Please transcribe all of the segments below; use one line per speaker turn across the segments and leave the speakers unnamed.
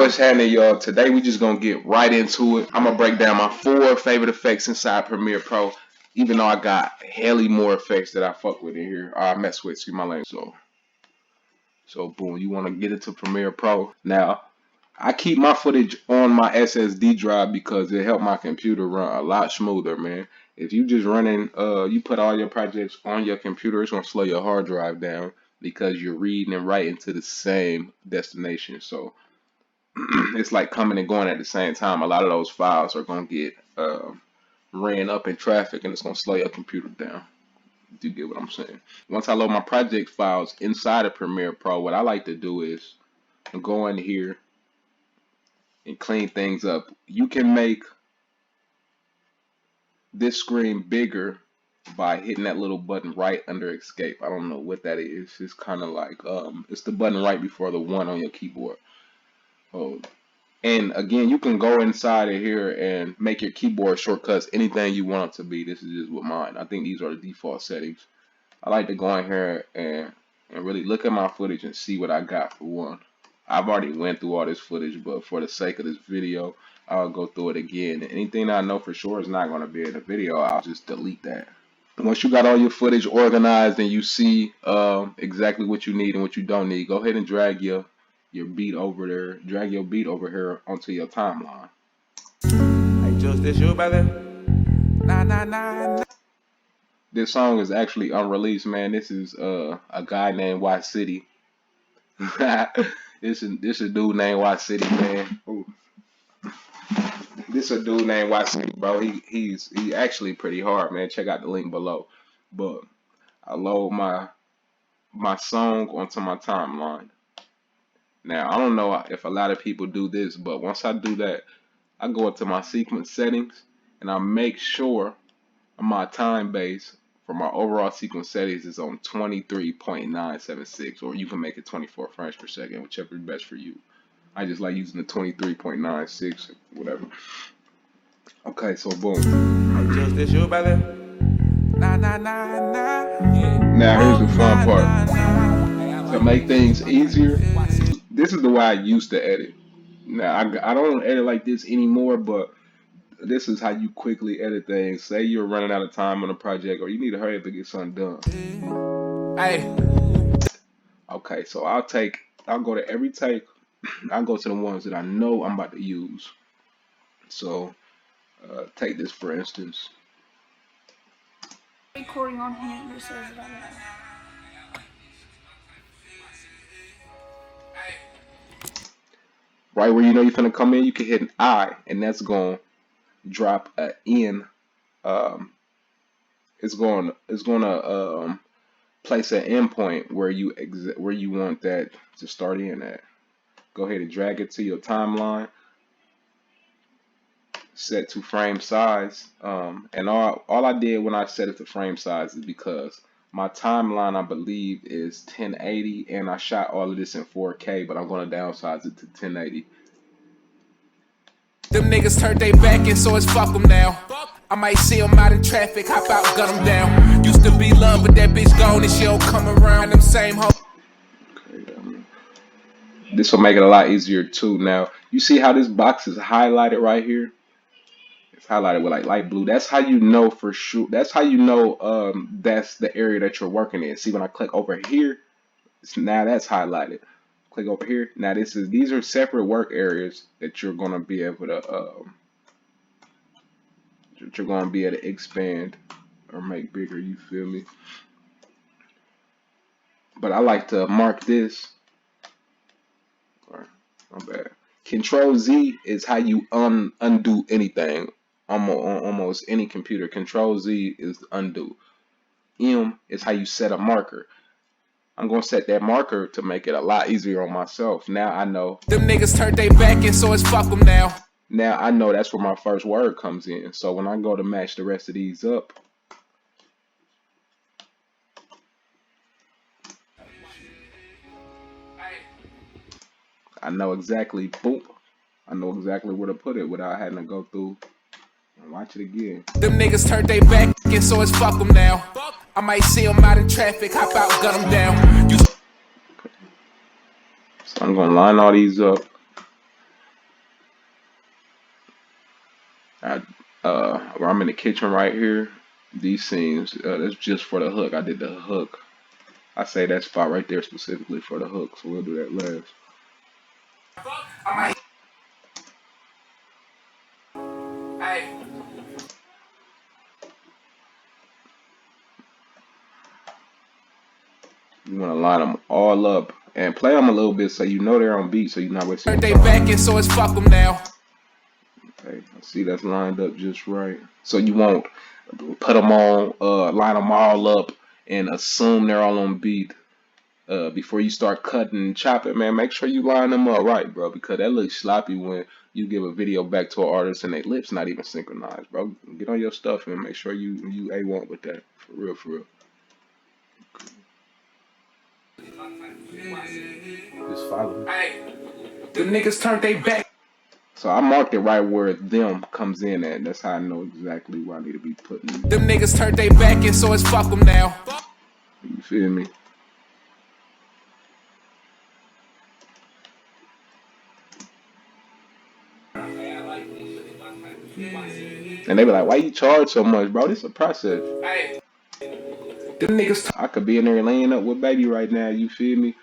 What's happening, y'all? Today we just gonna get right into it. I'm gonna break down my 4 favorite effects inside Premiere Pro, even though I got hella more effects that I fuck with in here. I mess with, excuse my language. So boom, you wanna get into Premiere Pro. Now, I keep my footage on my SSD drive because it helped my computer run a lot smoother, man. If you just running, you put all your projects on your computer, it's gonna slow your hard drive down because you're reading and writing to the same destination. So it's like coming and going at the same time. A lot of those files are going to get ran up in traffic, and it's going to slow your computer down. Do you get what I'm saying? Once I load my project files inside of Premiere Pro, what I like to do is go in here and clean things up. You can make this screen bigger by hitting that little button right under escape. I don't know what that is. It's kind of like it's the button right before the 1 on your keyboard. Oh, and again, you can go inside of here and make your keyboard shortcuts anything you want it to be. This is just with mine. I think these are the default settings. I like to go in here and really look at my footage and see what I got for one. I've already went through all this footage, but for the sake of this video, I'll go through it again. Anything that I know for sure is not going to be in the video, I'll just delete that. Once you got all your footage organized and you see exactly what you need and what you don't need, go ahead and drag your beat over there, drag your beat over here onto your timeline.
Hey, just this you, brother? Nah.
This song is actually unreleased, man. This is a guy named Y City. This a dude named Y City, man. Ooh. This a dude named Y City, bro. He actually pretty hard, man. Check out the link below. But I load my song onto my timeline. Now, I don't know if a lot of people do this, but once I do that, I go into my sequence settings and I make sure my time base for my overall sequence settings is on 23.976, or you can make it 24 frames per second, whichever is best for you. I just like using the 23.96, whatever. Okay, so boom.
Hey, just this you, brother? Nah. Yeah.
Now, here's the fun part. To make things easier, this is the way I used to edit. Now, I don't edit like this anymore, but this is how you quickly edit things. Say you're running out of time on a project or you need to hurry up and get something done.
Hey.
Okay, so I'll go to every take. I'll go to the ones that I know I'm about to use. So, take this for instance.
Recording on here, this is right now.
Right where you know you're gonna come in, you can hit an I, and that's gonna drop a N. It's gonna place an endpoint where you want that to start in at. Go ahead and drag it to your timeline. Set to frame size. And all I did when I set it to frame size is because my timeline, I believe, is 1080, and I shot all of this in 4K, but I'm going to downsize it to 1080.
Them niggas turned they back and so it's fuck them now. I might see them out in traffic, hop out, gun them down. Used to be love, but that bitch gone and she don't come around. Them same hoes.
Okay, this will make it a lot easier too. Now, you see how this box is highlighted right here? It's highlighted with like light blue. That's how you know for sure. That's how you know that's the area that you're working in. See, when I click over here, now that's highlighted. Click over here. Now these are separate work areas that you're gonna be able to expand or make bigger. You feel me? But I like to mark this. All right, my bad. Control Z is how you undo anything. Almost any computer. Control Z is undo. M is how you set a marker. I'm gonna set that marker to make it a lot easier on myself. Now I know.
Them niggas turned they back and so it's fuck them now.
Now I know that's where my first word comes in. So when I go to match the rest of these up, I know exactly, boom, I know exactly where to put it without having to go through and watch it again.
Them niggas turned they back and so it's fuck them now. I might see them out in traffic, hop out, gun them down.
So I'm gonna line all these up. Where I'm in the kitchen right here. These scenes, that's just for the hook. I did the hook. I say that spot right there specifically for the hook, so we'll do that last. You want to line them all up and play them a little bit so you know they're on beat, so you're not wasting your time.
Back in, so it's fuck them now.
Okay, I see that's lined up just right. So you won't put them on, line them all up and assume they're all on beat. Before you start cutting and chopping, man, make sure you line them up right, bro, because that looks sloppy when you give a video back to an artist and their lips not even synchronized, bro. Get on your stuff and make sure you A1 with that. For real, for real.
Just follow me. Hey, the niggas turned they back.
So I marked it right where them comes in at. That's how I know exactly where I need to be putting it.
Them niggas turned they back in, so it's fuck them now.
You feel me? And they be like, why you charge so much, bro? This is a process.
Hey, them niggas.
I could be in there laying up with baby right now, you feel me?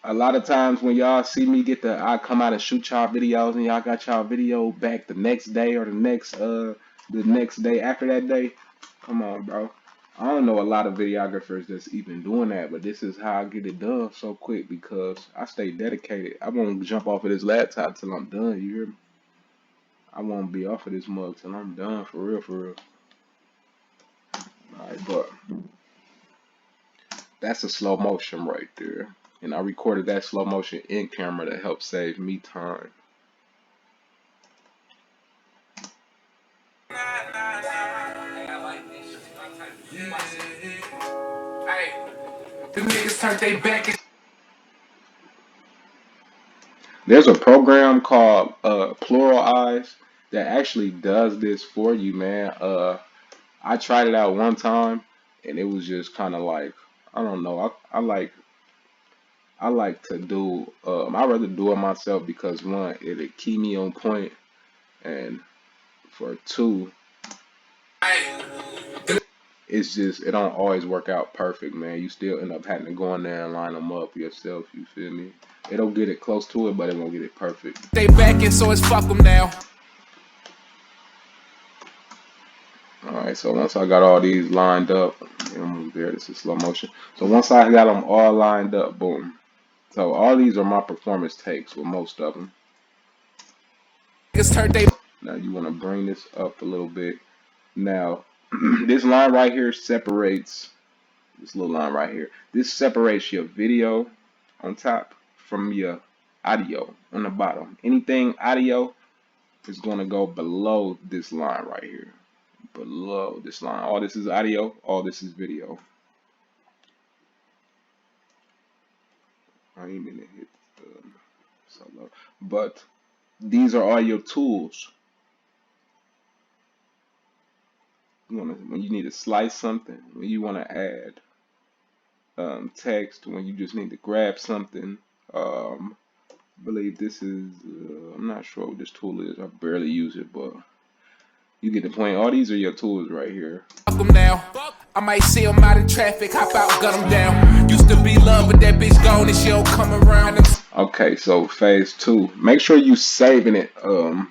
A lot of times when y'all see me I come out and shoot y'all videos and y'all got y'all video back the next day or the next day after that day. Come on, bro. I don't know a lot of videographers that's even doing that, but this is how I get it done so quick because I stay dedicated. I won't jump off of this laptop till I'm done, you hear me? I won't be off of this mug till I'm done, for real, for real. Alright, but that's a slow motion right there. And I recorded that slow motion in camera to help save me time.
Hey, them niggas turned they back in.
There's a program called Plural Eyes that actually does this for you, man. I tried it out one time and it was just kind of like, I don't know. I like to do I rather do it myself because one, it'll keep me on point, and for two, it's just it don't always work out perfect, man. You still end up having to go in there and line them up yourself, you feel me? It'll get it close to it, but it won't get it perfect.
They back in, so it's fuck them now.
Alright, so once I got all these lined up, almost there, this is slow motion. So once I got them all lined up, boom. So all these are my performance takes with most of them. Now you want to bring this up a little bit. Now, this line right here separates, this little line right here, this separates your video on top from your audio on the bottom. Anything audio is going to go below this line right here. Below this line. All this is audio, all this is video. I ain't gonna hit so low. But these are all your tools. When you need to slice something, when you want to add text, when you just need to grab something. I believe this is, I'm not sure what this tool is. I barely use it, but you get the point. All these are your tools right here.
Fuck them now. I might see them out in traffic, hop out, gun them down. Used to be love, but that bitch gone and she don't come around.
Okay, so phase 2. Make sure you saving it.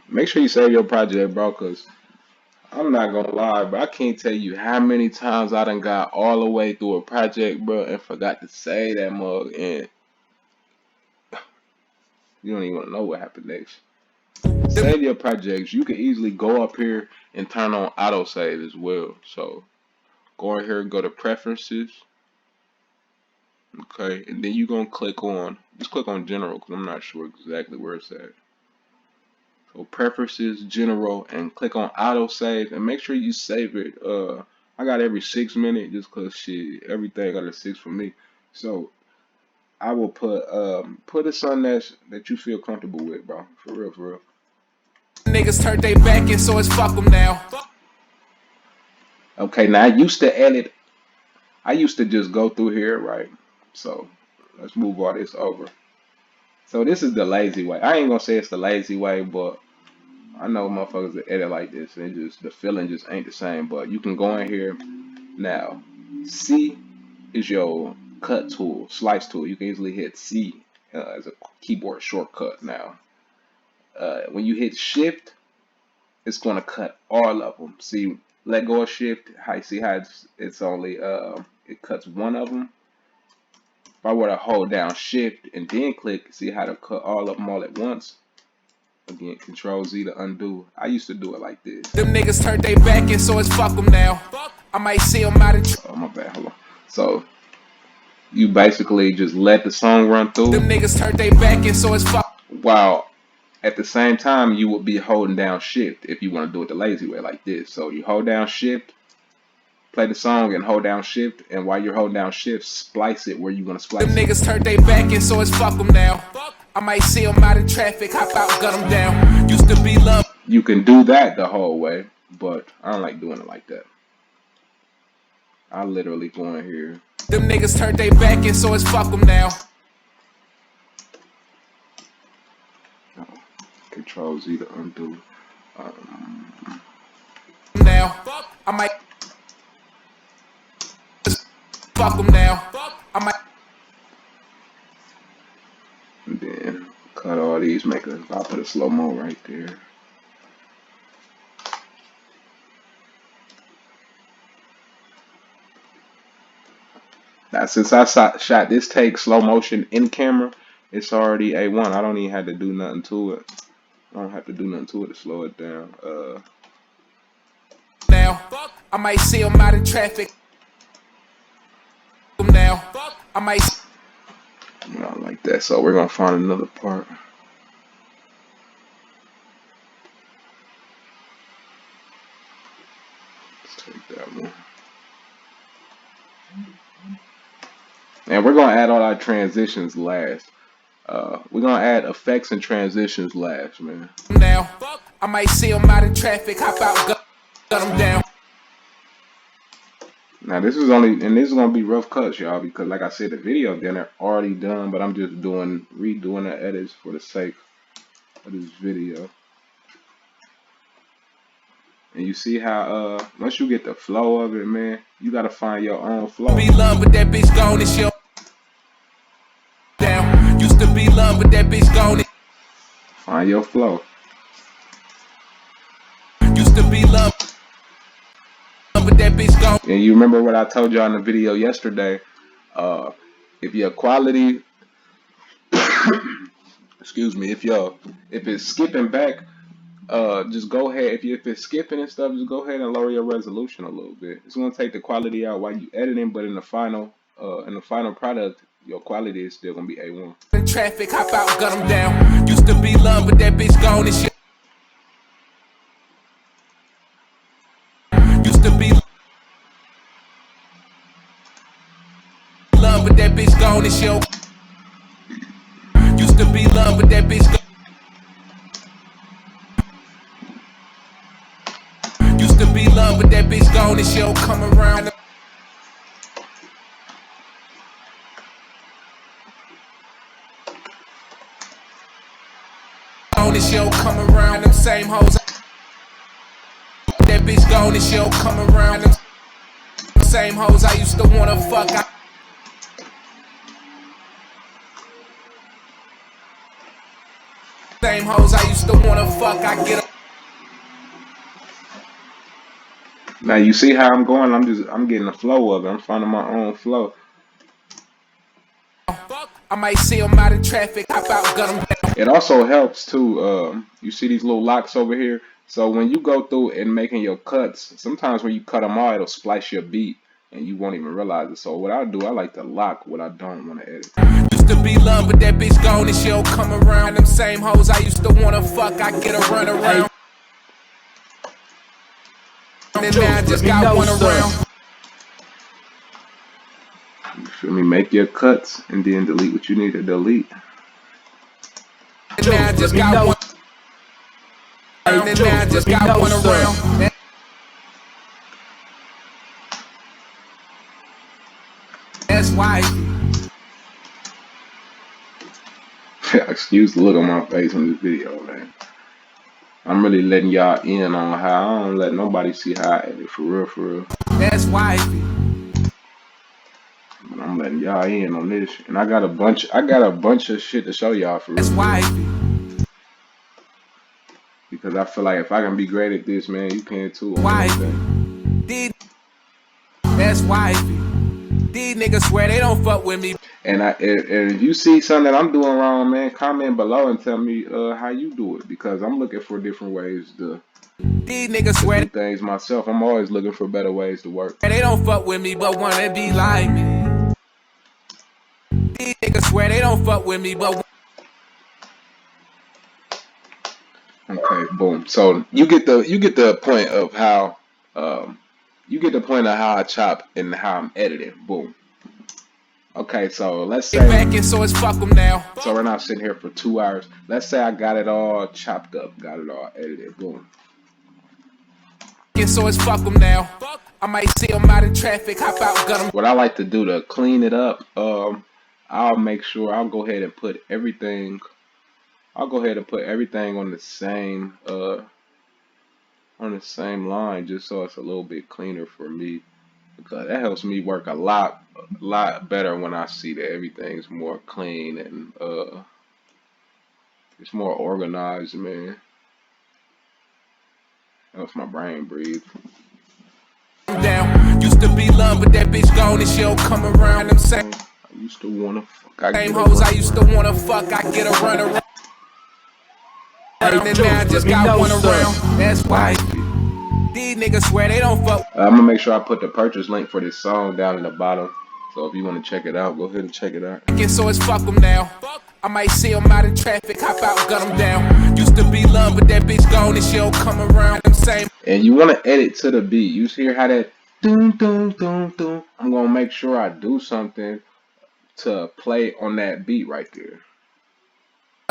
Make sure you save your project, bro, because I'm not gonna lie, bro. I can't tell you how many times I done got all the way through a project, bro, and forgot to save that mug, and you don't even want to know what happened next. Save your projects. You can easily go up here and turn on autosave as well. So go in here, go to preferences. Okay, and then you're gonna just click on general because I'm not sure exactly where it's at. So preferences, general, and click on autosave and make sure you save it. I got every 6 minutes just cause shit, everything got a 6 for me. So I will put a something that you feel comfortable with, bro. For real, for real.
Niggas turned they back in, so it's fuck them now.
Okay, now I used to edit. I used to just go through here, right? So let's move all this over. So this is the lazy way. I ain't gonna say it's the lazy way, but I know motherfuckers that edit like this, and the feeling just ain't the same. But you can go in here now. C is your cut tool, slice tool. You can easily hit C as a keyboard shortcut. Now, when you hit Shift, it's gonna cut all of them. See, let go of Shift. How you see how it's only it cuts one of them. If I were to hold down Shift and then click, see how to cut all of them all at once. Again, Control Z to undo. I used to do it like this.
Them niggas turned they back in, so it's fuck them now. I might see them out in
Oh, my bad. Hold on. So, you basically just let the song run through.
Them niggas turned they back in, so it's fuck.
While at the same time, you would be holding down Shift if you want to do it the lazy way like this. So, you hold down Shift, play the song, and hold down Shift. And while you're holding down Shift, splice it where you want to splice
Them
it.
niggas turned they back in, so it's fuck them now. I might see them out in traffic, hop out, gun them down. Used to be love.
You can do that the whole way, but I don't like doing it like that. I literally go in here.
Them niggas turned they back in, so it's fuck them now.
Control Z to undo.
Now, I might fuck them now. I might.
And then cut all these, I'll put a slow-mo right there. Now, since I shot this take slow motion in camera, it's already A1. I don't even have to do nothing to it. I don't have to do nothing to it to slow it down.
Now, I might see them out in traffic. Now, I might.
Not like that. So we're gonna find another part. Let's take that one. And we're gonna add all our transitions last. We're gonna add effects and transitions last, man.
Now, I might see them out in traffic, hop out, gun them down.
Now this is gonna be rough cuts, y'all, because like I said, the video dinner already done, but I'm just redoing the edits for the sake of this video. And you see how once you get the flow of it, man, you gotta find your own flow.
Be love, but that bitch gone and shit. Down. Used to be love, but that bitch gone.
Find your flow.
Used to be love, but that bitch gone.
And you remember what I told y'all in the video yesterday? If your quality, excuse me, if it's skipping back, just go ahead. If it's skipping and stuff, just go ahead and lower your resolution a little bit. It's gonna take the quality out while you editing, but in the final product, your quality is still gonna be A1.
In traffic, hop out, gun them down. Used to be love, but that bitch gone and shit. Used to be love, but that bitch gone and shit. Used to be love, but that bitch gone. Used to be love, but that bitch gone and shit. Come around. And she'll come around, them same hoes. That bitch gone and she'll come around, them same hoes I used to wanna fuck. Same hoes I used to wanna fuck, I get them.
Now you see how I'm going? I'm getting the flow of it. I'm finding my own flow.
I might see them out in traffic, hop out, gun them down.
It also helps too. You see these little locks over here? So when you go through and making your cuts, sometimes when you cut them all, it'll splice your beat and you won't even realize it. So what I do, I like to lock what I don't want to edit.
Used to be love, but that bitch gone and she'll come around. Them same hoes I used to wanna fuck, I get a run around. And now I just got one around.
You feel me? Make your cuts and then delete what you need to delete.
And now I just got one. And now I just got one around. That's why.
Excuse the look on my face in this video, man. I'm really letting y'all in on how I don't let nobody see how I edit for real, for real.
That's wifey.
But I'm letting y'all in on this, and I got a bunch of shit to show y'all for real,
That's
for real.
wifey.
Because I feel like if I can be great at this, man, you can too on
Wifey.
anything.
That's wifey. These niggas swear they don't fuck with me.
And if you see something that I'm doing wrong, man, comment below and tell me how you do it, because I'm looking for different ways
These niggas
to
swear
do things myself. I'm always looking for better ways to work.
they don't fuck with me, but wanna be like me. These niggas swear they don't fuck with me, but
Okay, boom. So you get the point of how I chop and how I'm editing. Boom. Okay, so let's
they
say
backing, so it's fuck them now.
so we're not sitting here for 2 hours. Let's say I got it all chopped up, got it all edited. Boom.
So it's fuck them now. I might see them out in traffic, hop out, gun them.
What I like to do to clean it up, I'll make sure I'll go ahead and put everything. I'll go ahead and put everything on the same line, just so it's a little bit cleaner for me. Because that helps me work a lot better when I see that everything's more clean and it's more organized, man. Helps my brain breathe.
Down. Used to be love, but that bitch gone and she don't come around. Them same
I used to wanna fuck. I get a
hoes I
run
used to
around.
wanna fuck, I get a run around.
Hey,
And now I just got one around. That's why these niggas swear they don't fuck.
I'm gonna make sure I put the purchase link for this song down in the bottom. So if you want to check it out, go ahead and check it out.
So it's fuck them now. I might see them out in traffic, hop out, gun them down. Used to be love, but that bitch gone and she don't come around. Them same
And you want to edit to the beat. You hear how that doom doom doom doom. I'm gonna make sure I do something to play on that beat right there.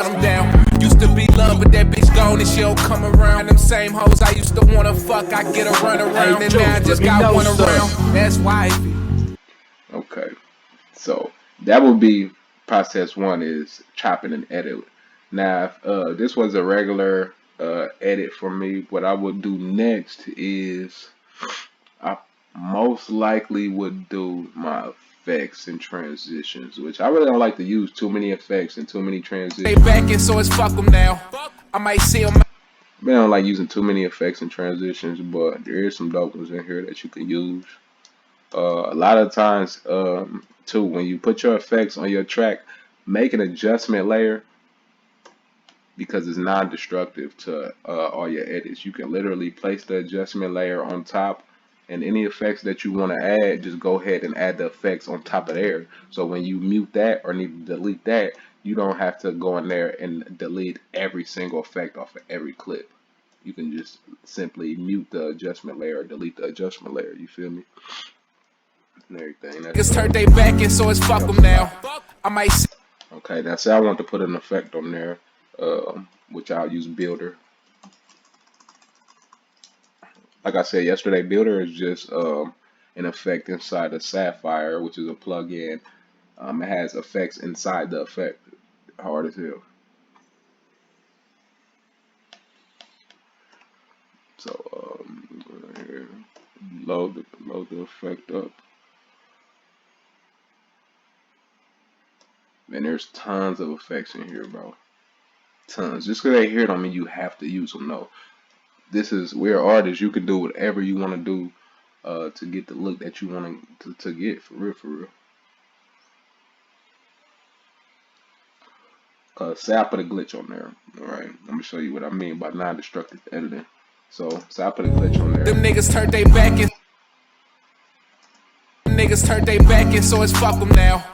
gun them down. Used to be love, but that bitch gone and she don't come around. Them same hoes I used to wanna fuck, I get a run around. And now I just got one around. That's wifey.
Okay, so that would be process one, is chopping and edit. Now, if this was a regular edit for me, what I would do next is I most likely would do my effects and transitions, which I really don't like to use too many effects and too many
They
transitions.
backing, so it's fuck them now. I might see them.
I don't like using too many effects and transitions, but there is some dope ones in here that you can use. A lot of times, too, when you put your effects on your track, make an adjustment layer, because it's non-destructive to all your edits. You can literally place the adjustment layer on top, and any effects that you want to add, just go ahead and add the effects on top of there. So when you mute that or need to delete that, you don't have to go in there and delete every single effect off of every clip. You can just simply mute the adjustment layer or delete the adjustment layer. You feel me? And everything.
Niggas turned they backing, so it's fuck them now. I might see.
Okay, now say I want to put an effect on there, which I'll use Builder. Like I said yesterday, Builder is just an effect inside of Sapphire, which is a plugin. It has effects inside the effect. Hard as hell. So go right here, load the effect up. And there's tons of effects in here, bro. Tons. Just because they hear it don't mean you have to use them. No. We're artists. You can do whatever you want to do to get the look that you want to get, for real, for real. Say I put a glitch on there. Alright, I'm gonna show you what I mean by non-destructive editing. So say I put a glitch on there.
Them niggas turned they backing. Niggas turned they backing, so it's fuck them now.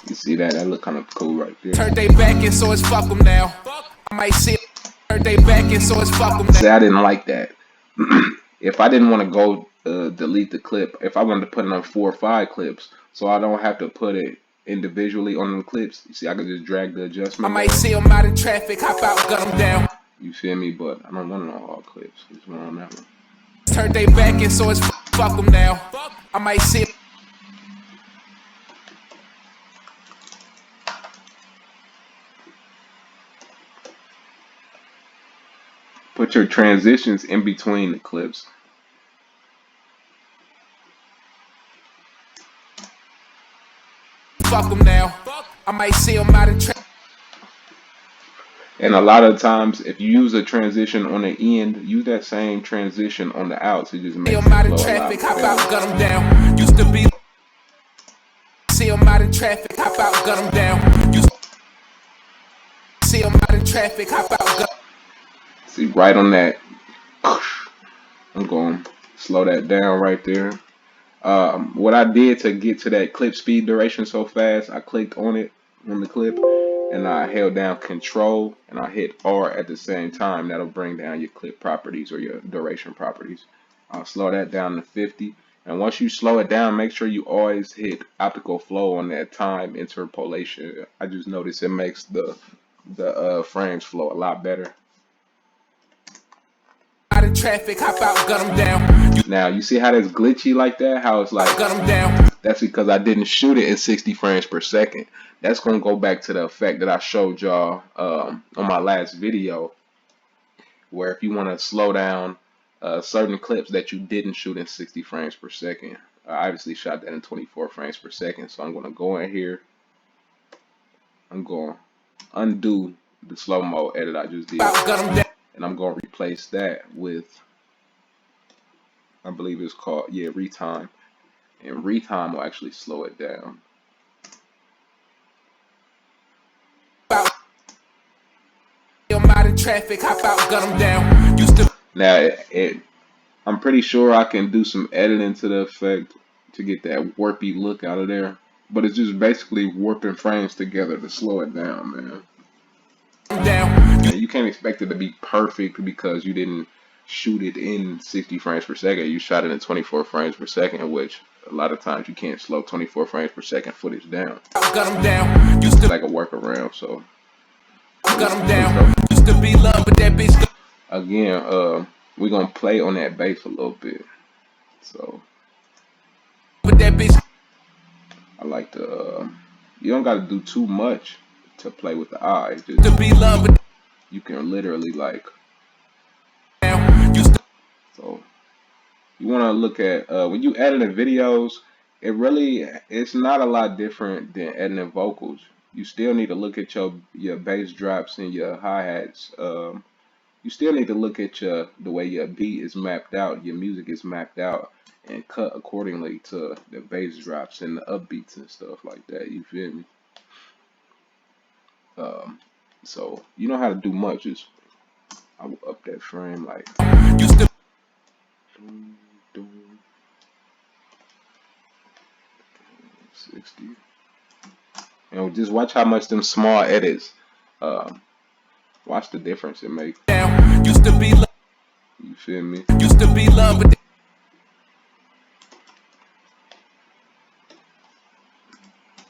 You see that? That look kind of cool right there.
Turned they backing, so it's fuck them now. I might see it. Turned they backing, so it's fuck them now.
Say I didn't like that. If I didn't want to go delete the clip, if I wanted to put it on 4 or 5 clips, so I don't have to put it individually on the clips. You see, I can just drag the
I
adjustment
might
layer.
see them out in traffic, hop out, gun them down.
You feel me? But I don't want it on all clips. Just one on that one.
Turned they backing, so it's fuck them now. I might see it.
put your transitions in between the clips.
Fuck them now. I might see them out of traffic.
And a lot of times, if you use a transition on the end, use that same transition on the outs. It just makes it flow a lot better.
Hop out, gun them down. Used to be. See them out in traffic, hop out, gun them down. Used to see them out in traffic, hop out, gun.
See, right on that. I'm going to slow that down right there. What I did to get to that clip speed duration so fast, I clicked on it on the clip and I held down control and I hit R at the same time. That'll bring down your clip properties or your duration properties. I'll slow that down to 50. And once you slow it down, make sure you always hit optical flow on that time interpolation. I just noticed it makes the frames flow a lot better.
Out in traffic, hop out, gun them down.
Now you see how that's glitchy like that? How it's like
gun them down.
That's because I didn't shoot it in 60 frames per second. That's gonna go back to the effect that I showed y'all on my last video, where if you want to slow down certain clips that you didn't shoot in 60 frames per second. I obviously shot that in 24 frames per second, so I'm gonna go in here. I'm gonna undo the slow-mo edit I just did, and I'm gonna replace that with, I believe it's called, retime. And retime will actually slow it down. Now, I'm pretty sure I can do some editing to the effect to get that warpy look out of there. But it's just basically warping frames together to slow it down, man. And you can't expect it to be perfect because you didn't shoot it in 60 frames per second. You shot it in 24 frames per second, which a lot of times you can't slow 24 frames per second footage down. It's like a workaround, so. Again, we're gonna play on that bass a little bit. So I like to you don't gotta do too much to play with the eye. Just, you can literally like, so you want to look at when you editing videos, it's not a lot different than editing vocals. You still need to look at your bass drops and your hi-hats. You still need to look at the way your beat is mapped out, your music is mapped out, and cut accordingly to the bass drops and the upbeats and stuff like that. You feel me? So you don't have to do much. Just I will up that frame like 60, and just watch how much them small edits. Watch the difference it makes. You feel me?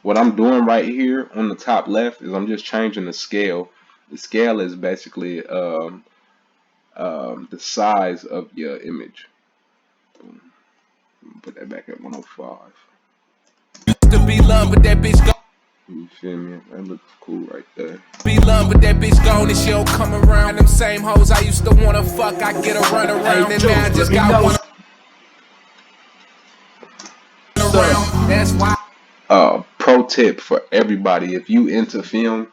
What I'm doing right here on the top left is I'm just changing the scale. The scale is basically the size of your image. Put that back at 105. You feel me? That looks cool right there.
Be love, but that bitch gone and she don't come around. Them same hoes I used to wanna fuck, I get a run around. And now I just got one around. That's why.
Pro tip for everybody: if you into film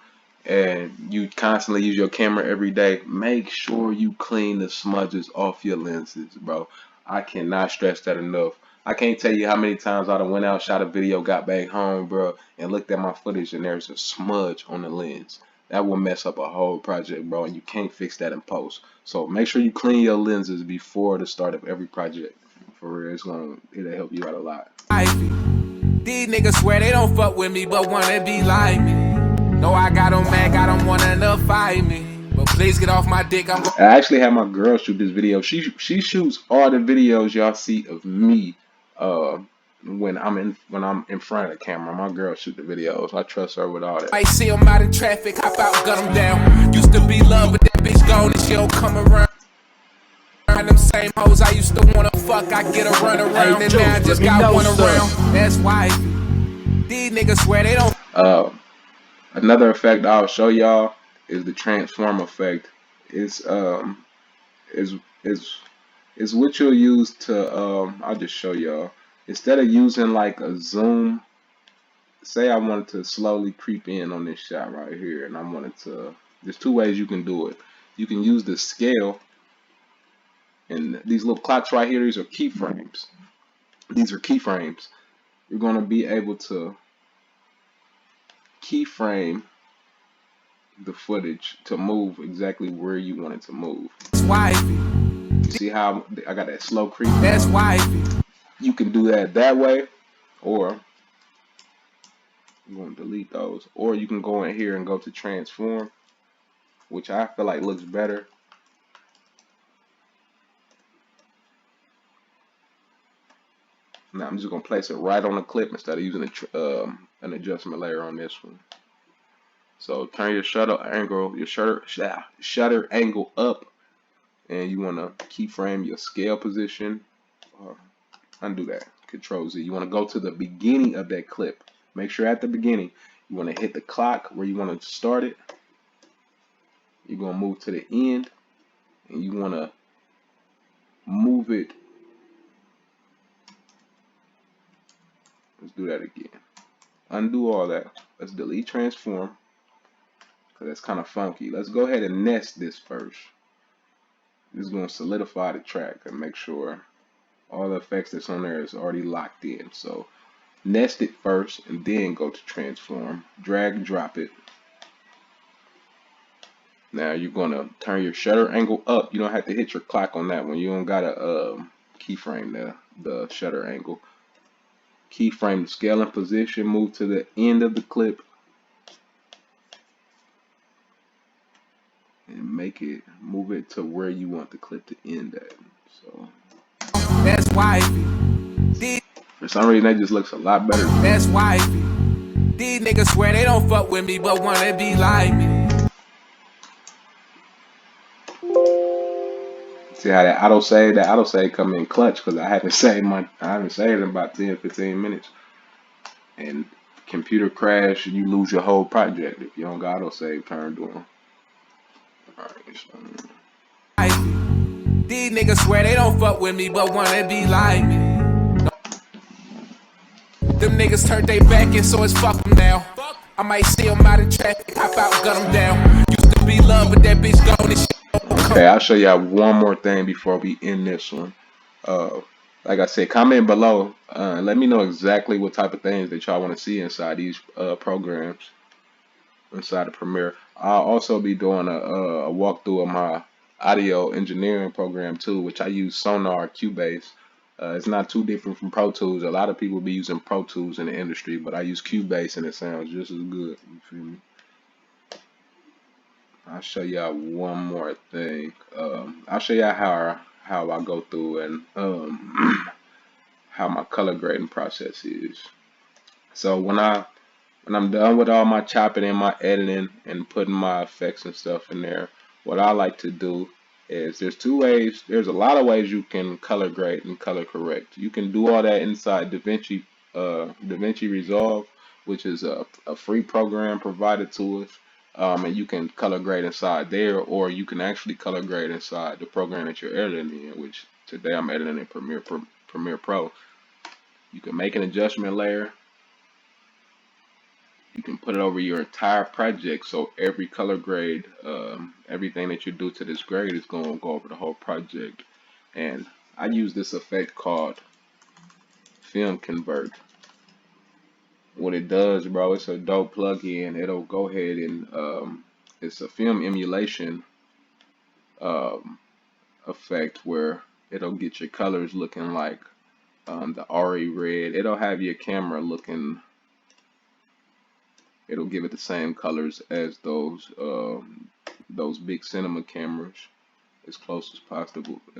and you constantly use your camera every day, make sure you clean the smudges off your lenses, bro. I cannot stress that enough. I can't tell you how many times I done went out, shot a video, got back home, bro, and looked at my footage and there's a smudge on the lens. That will mess up a whole project, bro, and you can't fix that in post. So make sure you clean your lenses before the start of every project. For real, it'll help you out a lot.
These niggas swear they don't fuck with me, but wanna be like me. No, I got them mad, got them wanting to fight me. But please get off my dick. I
actually had my girl shoot this video. She shoots all the videos y'all see of me when I'm in front of the camera. My girl shoot the videos. I trust her with all that.
I see them out in traffic, hop out, gun them down. Used to be love, but that bitch gone and she don't come around. Them same hoes I used to wanna fuck, I get a run around. And now I just got one around. That's why these niggas swear they don't.
Another effect I'll show y'all is the transform effect. It's is is what you'll use to I'll just show y'all. Instead of using like a zoom, say I wanted to slowly creep in on this shot right here, and I wanted to. There's two ways you can do it. You can use the scale, and these little clocks right here. These are keyframes. These are keyframes. You're gonna be able to keyframe the footage to move exactly where you want it to move.
That's wifey.
You see how I got that slow creep?
That's wifey.
You can do that way, or I'm going to delete those, or you can go in here and go to transform, which I feel like looks better. Now I'm just gonna place it right on the clip instead of using an adjustment layer on this one. So turn your shutter angle, shutter angle up, and you want to keyframe your scale position. Undo that. Control Z. You want to go to the beginning of that clip. Make sure at the beginning you want to hit the clock where you want to start it. You're gonna move to the end, and you want to move it. Let's do that again. Undo all that. Let's delete transform, because that's kind of funky. Let's go ahead and nest this first. This is going to solidify the track and make sure all the effects that's on there is already locked in. So nest it first and then go to transform. Drag and drop it. Now you're going to turn your shutter angle up. You don't have to hit your clock on that one. You don't got to keyframe the shutter angle. Keyframe the scale and position. Move to the end of the clip. And move it to where you want the clip to end at. So
That's wifey.
For some reason that just looks a lot better.
That's wifey. These niggas swear they don't fuck with me, but wanna be like me.
See how that autosave come in clutch, because I haven't saved in about 10-15 minutes. And computer crash and you lose your whole project if you don't got autosave turned on. Alright, so
these niggas swear they don't fuck with me, but wanna be like me. Them niggas turned they back in, so it's fuck them now. I might steal them out of traffic, hop out, gun them down. Used to be love, but that bitch gone and shit.
Okay, I'll show y'all one more thing before we end this one. Like I said, comment below. Let me know exactly what type of things that y'all want to see inside these programs, inside of Premiere. I'll also be doing a walkthrough of my audio engineering program too, which I use Sonar Cubase. It's not too different from Pro Tools. A lot of people be using Pro Tools in the industry, but I use Cubase and it sounds just as good. You feel me? I'll show y'all one more thing. I'll show y'all how I go through and how my color grading process is. So when I'm done with all my chopping and my editing and putting my effects and stuff in there, what I like to do is there's a lot of ways you can color grade and color correct. You can do all that inside DaVinci Resolve, which is a free program provided to us. And you can color grade inside there, or you can actually color grade inside the program that you're editing in, which today I'm editing in Premiere Pro. You can make an adjustment layer. You can put it over your entire project, so every color grade, everything that you do to this grade is going to go over the whole project. And I use this effect called Film Convert. What it does, bro, it's a dope plugin. It'll go ahead and it's a film emulation effect where it'll get your colors looking like the RE red. It'll have your camera looking. It'll give it the same colors as those big cinema cameras, as close as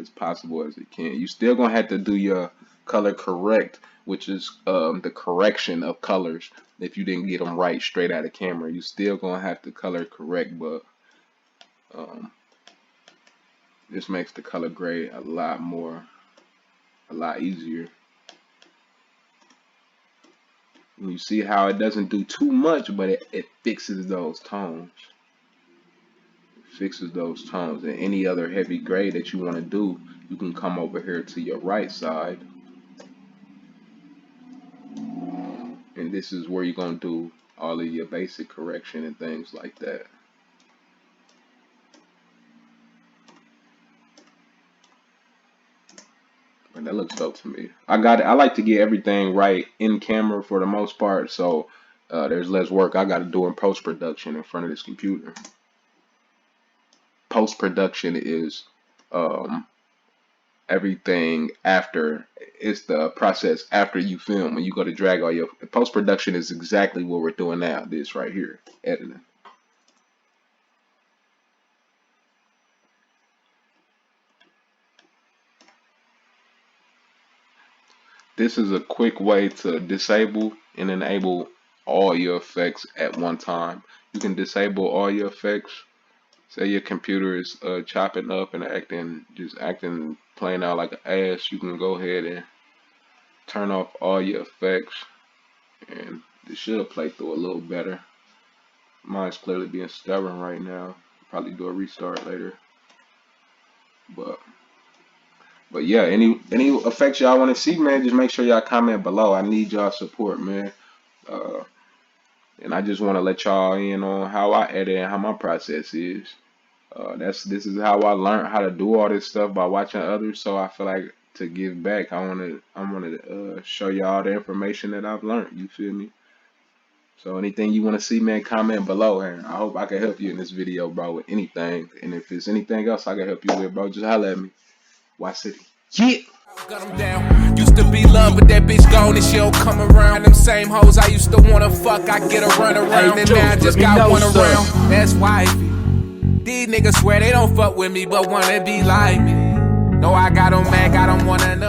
possible as it can. You still gonna have to do your color correct, which is the correction of colors. If you didn't get them right straight out of camera, you still gonna have to color correct, but this makes the color grade a lot easier. And you see how it doesn't do too much, but it fixes those tones. fixes those tones. And any other heavy gray that you want to do, you can come over here to your right side, and this is where you're going to do all of your basic correction and things like that. And that looks dope to me. I like to get everything right in camera for the most part, so there's less work I got to do in post-production in front of this computer. Post-production is everything after. It's the process after you film. When you go to drag all your post-production is exactly what we're doing now. This right here, editing. This is a quick way to disable and enable all your effects at one time. You can disable all your effects. Say your computer is chopping up and acting playing out like an ass. You can go ahead and turn off all your effects, and it should play through a little better. Mine's clearly being stubborn right now. Probably do a restart later. But yeah, any effects y'all want to see, man, just make sure y'all comment below. I need y'all support, man. And I just want to let y'all in on how I edit and how my process is. This is how I learned how to do all this stuff by watching others. So I feel like to give back, I want to show y'all the information that I've learned. You feel me? So anything you want to see, man, comment below, and I hope I can help you in this video, bro, with anything. And if there's anything else I can help you with, bro, just holler at me. Y City. Yeah.
Got 'em down. Used to be love, but that bitch gone and she don't come around. Them same hoes I used to wanna fuck, I get a run around. And now I just got one around. That's wifey. These niggas swear they don't fuck with me, but wanna be like me. No, I got 'em mad, got 'em wanna know.